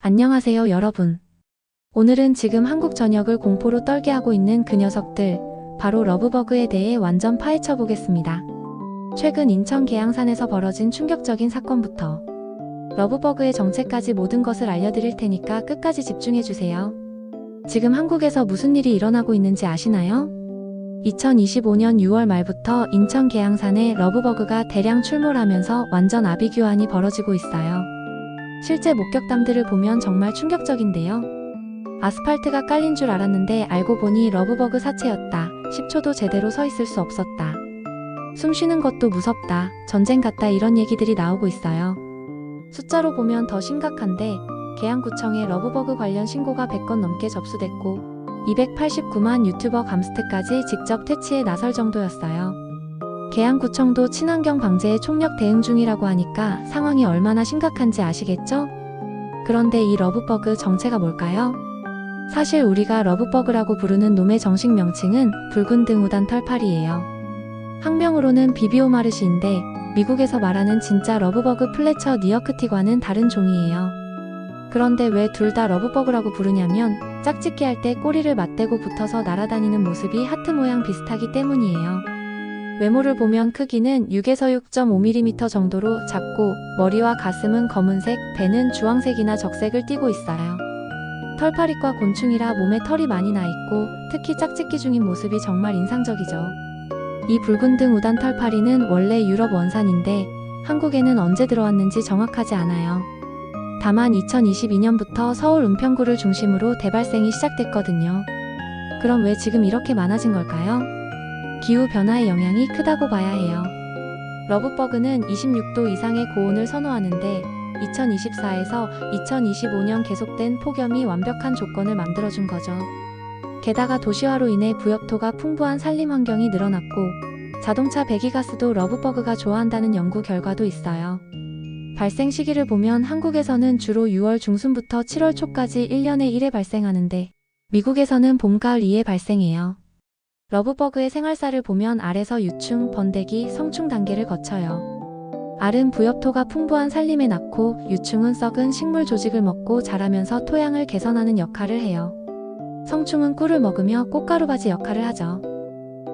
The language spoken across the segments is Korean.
안녕하세요, 여러분. 오늘은 지금 한국 전역을 공포로 떨게 하고 있는 그 녀석들, 바로 러브버그에 대해 완전 파헤쳐 보겠습니다. 최근 인천 계양산에서 벌어진 충격적인 사건부터 러브버그의 정체까지 모든 것을 알려드릴 테니까 끝까지 집중해주세요. 지금 한국에서 무슨 일이 일어나고 있는지 아시나요? 2025년 6월 말부터 인천 계양산에 러브버그가 대량 출몰하면서 완전 아비규환이 벌어지고 있어요. 실제 목격담들을 보면 정말 충격적인데요. 아스팔트가 깔린 줄 알았는데 알고 보니 러브버그 사체였다. 10초도 제대로 서 있을 수 없었다. 숨 쉬는 것도 무섭다. 전쟁 같다. 이런 얘기들이 나오고 있어요. 숫자로 보면 더 심각한데 계양구청에 러브버그 관련 신고가 100건 넘게 접수됐고 289만 유튜버 감스트까지 직접 퇴치에 나설 정도였어요. 계양구청도 친환경 방제에 총력 대응 중이라고 하니까 상황이 얼마나 심각한지 아시겠죠? 그런데 이 러브버그 정체가 뭘까요? 사실 우리가 러브버그라고 부르는 놈의 정식 명칭은 붉은 등 우단 털파리예요. 학명으로는 비비오마르시인데 미국에서 말하는 진짜 러브버그 플래처 니어크티과는 다른 종이에요. 그런데 왜 둘 다 러브버그라고 부르냐면 짝짓기 할 때 꼬리를 맞대고 붙어서 날아다니는 모습이 하트 모양 비슷하기 때문이에요. 외모를 보면 크기는 6에서 6.5mm 정도로 작고 머리와 가슴은 검은색, 배는 주황색이나 적색을 띠고 있어요. 털파리과 곤충이라 몸에 털이 많이 나 있고 특히 짝짓기 중인 모습이 정말 인상적이죠. 이 붉은 등 우단 털파리는 원래 유럽 원산인데 한국에는 언제 들어왔는지 정확하지 않아요. 다만 2022년부터 서울 은평구를 중심으로 대발생이 시작됐거든요. 그럼 왜 지금 이렇게 많아진 걸까요? 기후변화의 영향이 크다고 봐야 해요. 러브버그는 26도 이상의 고온을 선호하는데 2024에서 2025년 계속된 폭염이 완벽한 조건을 만들어준 거죠. 게다가 도시화로 인해 부엽토가 풍부한 산림 환경이 늘어났고 자동차 배기가스도 러브버그가 좋아한다는 연구 결과도 있어요. 발생 시기를 보면 한국에서는 주로 6월 중순부터 7월 초까지 1년에 1회 발생하는데 미국에서는 봄, 가을 2회 발생해요. 러브버그의 생활사를 보면 알에서 유충, 번데기, 성충 단계를 거쳐요. 알은 부엽토가 풍부한 산림에 낳고 유충은 썩은 식물 조직을 먹고 자라면서 토양을 개선하는 역할을 해요. 성충은 꿀을 먹으며 꽃가루바지 역할을 하죠.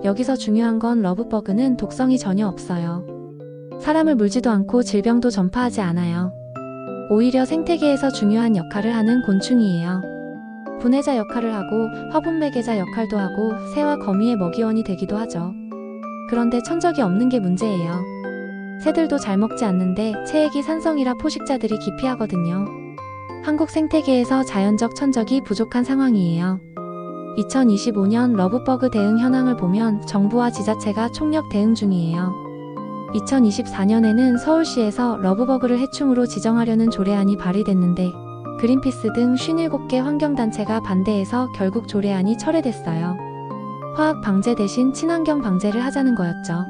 여기서 중요한 건 러브버그는 독성이 전혀 없어요. 사람을 물지도 않고 질병도 전파하지 않아요. 오히려 생태계에서 중요한 역할을 하는 곤충이에요. 분해자 역할을 하고 화분 매개자 역할도 하고 새와 거미의 먹이원이 되기도 하죠. 그런데 천적이 없는 게 문제예요. 새들도 잘 먹지 않는데 체액이 산성이라 포식자들이 기피하거든요. 한국 생태계에서 자연적 천적이 부족한 상황이에요. 2025년 러브버그 대응 현황을 보면 정부와 지자체가 총력 대응 중이에요. 2024년에는 서울시에서 러브버그를 해충으로 지정하려는 조례안이 발의됐는데 그린피스 등 57개 환경단체가 반대해서 결국 조례안이 철회됐어요. 화학 방제 대신 친환경 방제를 하자는 거였죠.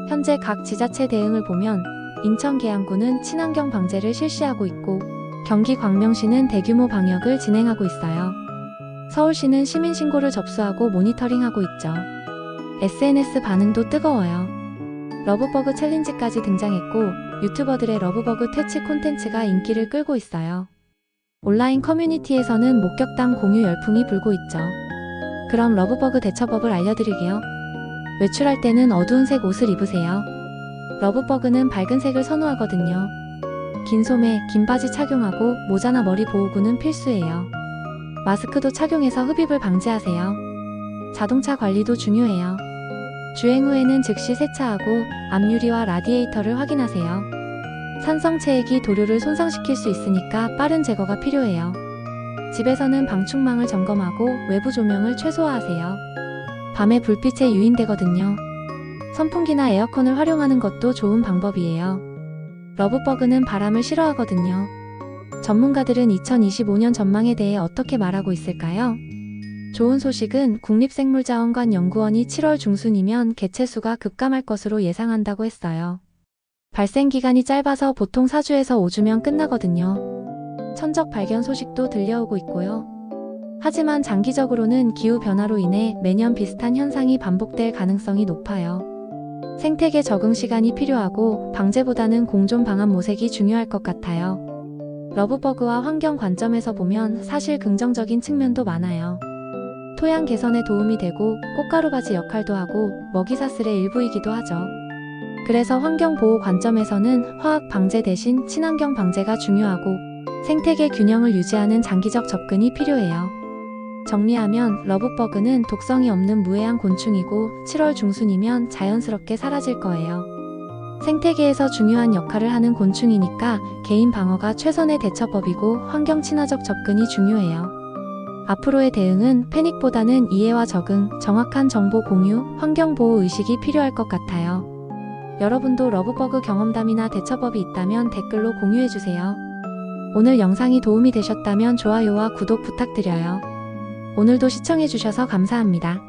현재 각 지자체 대응을 보면 인천 계양구는 친환경 방제를 실시하고 있고 경기 광명시는 대규모 방역을 진행하고 있어요. 서울시는 시민신고를 접수하고 모니터링하고 있죠. SNS 반응도 뜨거워요. 러브버그 챌린지까지 등장했고 유튜버들의 러브버그 퇴치 콘텐츠가 인기를 끌고 있어요. 온라인 커뮤니티에서는 목격담 공유 열풍이 불고 있죠. 그럼 러브버그 대처법을 알려드릴게요. 외출할 때는 어두운 색 옷을 입으세요. 러브버그는 밝은 색을 선호하거든요. 긴 소매, 긴 바지 착용하고 모자나 머리 보호구는 필수예요. 마스크도 착용해서 흡입을 방지하세요. 자동차 관리도 중요해요. 주행 후에는 즉시 세차하고 앞유리와 라디에이터를 확인하세요. 산성체액이 도료를 손상시킬 수 있으니까 빠른 제거가 필요해요. 집에서는 방충망을 점검하고 외부 조명을 최소화하세요. 밤에 불빛에 유인되거든요. 선풍기나 에어컨을 활용하는 것도 좋은 방법이에요. 러브버그는 바람을 싫어하거든요. 전문가들은 2025년 전망에 대해 어떻게 말하고 있을까요? 좋은 소식은 국립생물자원관 연구원이 7월 중순이면 개체수가 급감할 것으로 예상한다고 했어요. 발생 기간이 짧아서 보통 4주에서 5주면 끝나거든요. 천적 발견 소식도 들려오고 있고요. 하지만 장기적으로는 기후변화로 인해 매년 비슷한 현상이 반복될 가능성이 높아요. 생태계 적응 시간이 필요하고 방제보다는 공존 방안 모색이 중요할 것 같아요. 러브버그와 환경 관점에서 보면 사실 긍정적인 측면도 많아요. 토양 개선에 도움이 되고 꽃가루바지 역할도 하고 먹이사슬의 일부이기도 하죠. 그래서 환경보호 관점에서는 화학 방제 대신 친환경 방제가 중요하고 생태계 균형을 유지하는 장기적 접근이 필요해요. 정리하면 러브버그는 독성이 없는 무해한 곤충이고 7월 중순이면 자연스럽게 사라질 거예요. 생태계에서 중요한 역할을 하는 곤충이니까 개인 방어가 최선의 대처법이고 환경 친화적 접근이 중요해요. 앞으로의 대응은 패닉보다는 이해와 적응, 정확한 정보 공유, 환경보호 의식이 필요할 것 같아요. 여러분도 러브버그 경험담이나 대처법이 있다면 댓글로 공유해주세요. 오늘 영상이 도움이 되셨다면 좋아요와 구독 부탁드려요. 오늘도 시청해주셔서 감사합니다.